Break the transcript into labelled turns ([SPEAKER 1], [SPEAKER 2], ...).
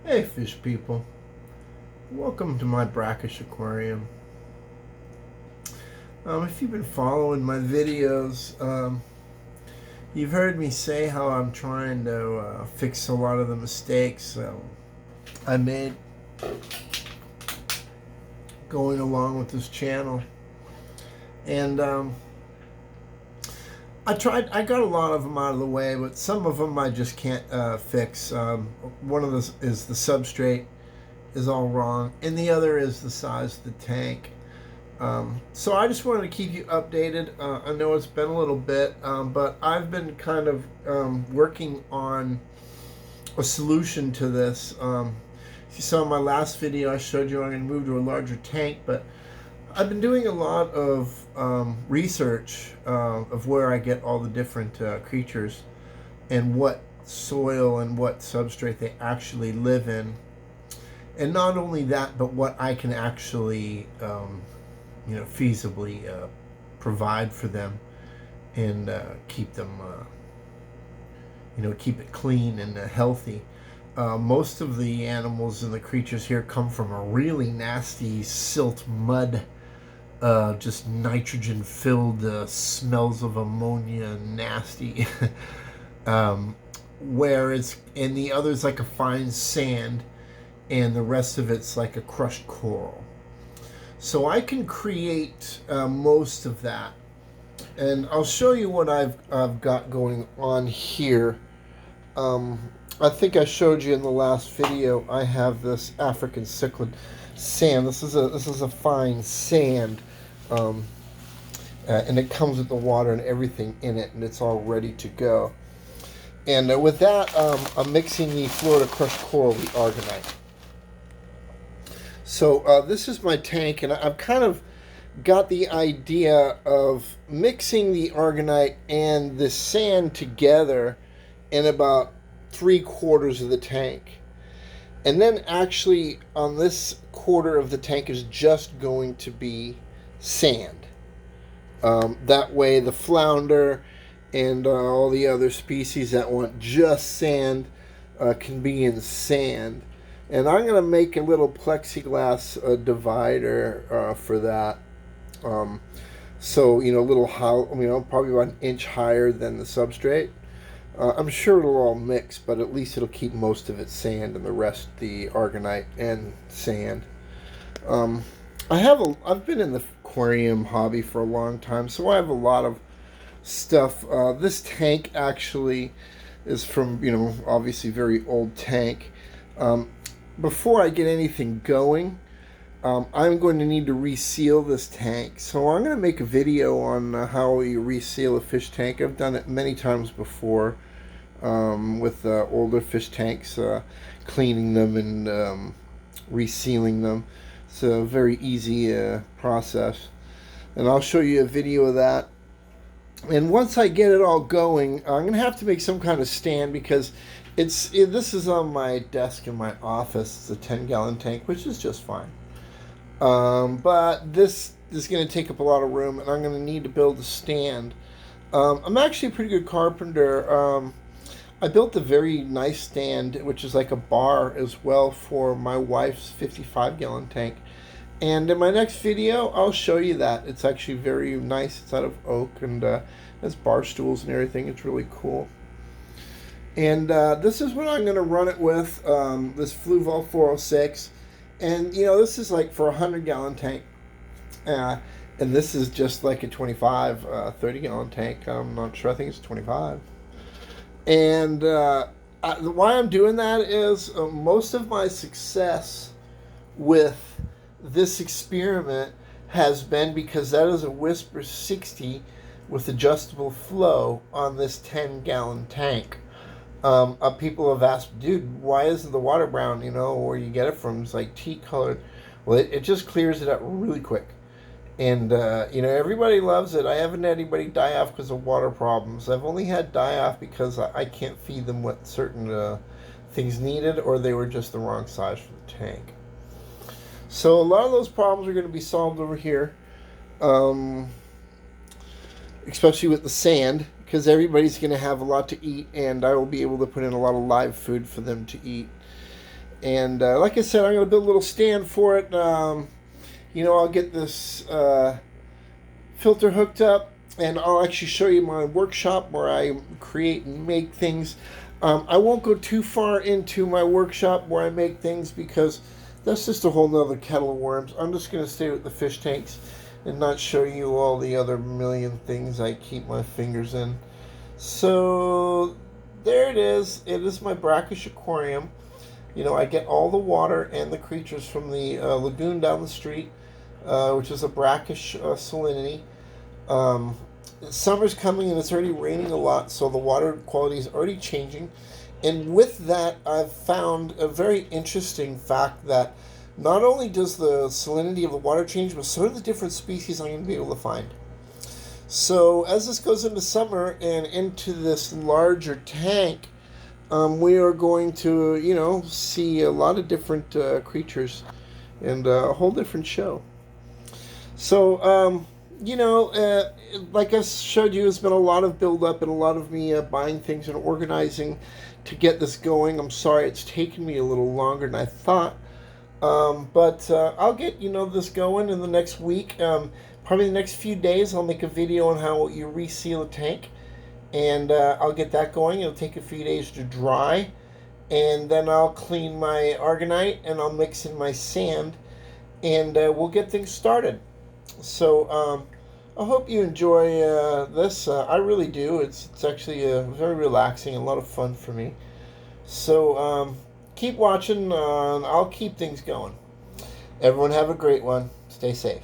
[SPEAKER 1] Hey fish people, welcome to my Brackish aquarium. If you've been following my videos, you've heard me say how I'm trying to fix a lot of the mistakes I made going along with this channel. And I got a lot of them out of the way, but some of them I just can't fix. One of those is the substrate is all wrong, and the other is the size of the tank. So I just wanted to keep you updated. I know it's been a little bit, but I've been kind of working on a solution to this. If you saw my last video, I showed you I'm going to move to a larger tank, but I've been doing a lot of research of where I get all the different creatures and what soil and what substrate they actually live in. And not only that, but what I can actually feasibly provide for them and keep them, keep it clean and healthy. Most of the animals and the creatures here come from a really nasty silt mud, just nitrogen filled, smells of ammonia, nasty. Whereas, and the other's like a fine sand, and the rest of it's like a crushed coral. So I can create most of that, and I'll show you what I've got going on here. I think I showed you in the last video. I have this African cichlid sand. This is a fine sand, and it comes with the water and everything in it, and it's all ready to go. And with that, I'm mixing the Florida crushed coral, the argonite. So this is my tank, and I've kind of got the idea of mixing the argonite and the sand together in about 3/4 of the tank. And then actually on this quarter of the tank is just going to be sand. That way the flounder and all the other species that want just sand can be in sand. And I'm going to make a little plexiglass divider for that. So, a little, probably about an inch higher than the substrate. I'm sure it'll all mix, but at least it'll keep most of it sand and the rest the argonite and sand. I've been in the aquarium hobby for a long time, so I have a lot of stuff. This tank actually is from, obviously very old tank. Before I get anything going, I'm going to need to reseal this tank. So I'm going to make a video on how you reseal a fish tank. I've done it many times before with older fish tanks, cleaning them and resealing them. It's a very easy process. And I'll show you a video of that. And once I get it all going, I'm going to have to make some kind of stand because this is on my desk in my office. It's a 10-gallon tank, which is just fine. But this is going to take up a lot of room, and I'm going to need to build a stand. I'm actually a pretty good carpenter. I built a very nice stand, which is like a bar as well, for my wife's 55-gallon tank. And in my next video, I'll show you that. It's actually very nice. It's out of oak and has bar stools and everything. It's really cool. And this is what I'm going to run it with, this Fluval 406. And, this is like for a 100-gallon tank. And this is just like a 25, 30-gallon tank. I'm not sure. I think it's 25. And why I'm doing that is most of my success with this experiment has been because that is a Whisper 60 with adjustable flow on this 10-gallon tank. People have asked, dude, why isn't the water brown, where you get it from? It's like tea colored. Well, it just clears it up really quick. And, everybody loves it. I haven't had anybody die off because of water problems. I've only had die off because I can't feed them what certain things needed, or they were just the wrong size for the tank. So a lot of those problems are going to be solved over here, especially with the sand, because everybody's going to have a lot to eat, and I will be able to put in a lot of live food for them to eat. And like I said, I'm going to build a little stand for it. I'll get this filter hooked up, and I'll actually show you my workshop where I create and make things. I won't go too far into my workshop where I make things because that's just a whole nother kettle of worms. I'm just going to stay with the fish tanks and not show you all the other million things I keep my fingers in. So there it is. It is my Brackish aquarium. I get all the water and the creatures from the lagoon down the street, which is a brackish salinity. Summer's coming and it's already raining a lot, so the water quality is already changing. And with that, I've found a very interesting fact that not only does the salinity of the water change, but so do the different species I'm going to be able to find. So as this goes into summer and into this larger tank, we are going to, see a lot of different creatures and a whole different show. So, like I showed you, it's been a lot of build-up and a lot of me buying things and organizing to get this going. I'm sorry it's taken me a little longer than I thought. But I'll get, this going in the next week. Probably the next few days I'll make a video on how you reseal a tank. And I'll get that going. It'll take a few days to dry. And then I'll clean my argonite and I'll mix in my sand. And we'll get things started. So I hope you enjoy this. I really do. It's actually very relaxing and a lot of fun for me. So keep watching. I'll keep things going. Everyone have a great one. Stay safe.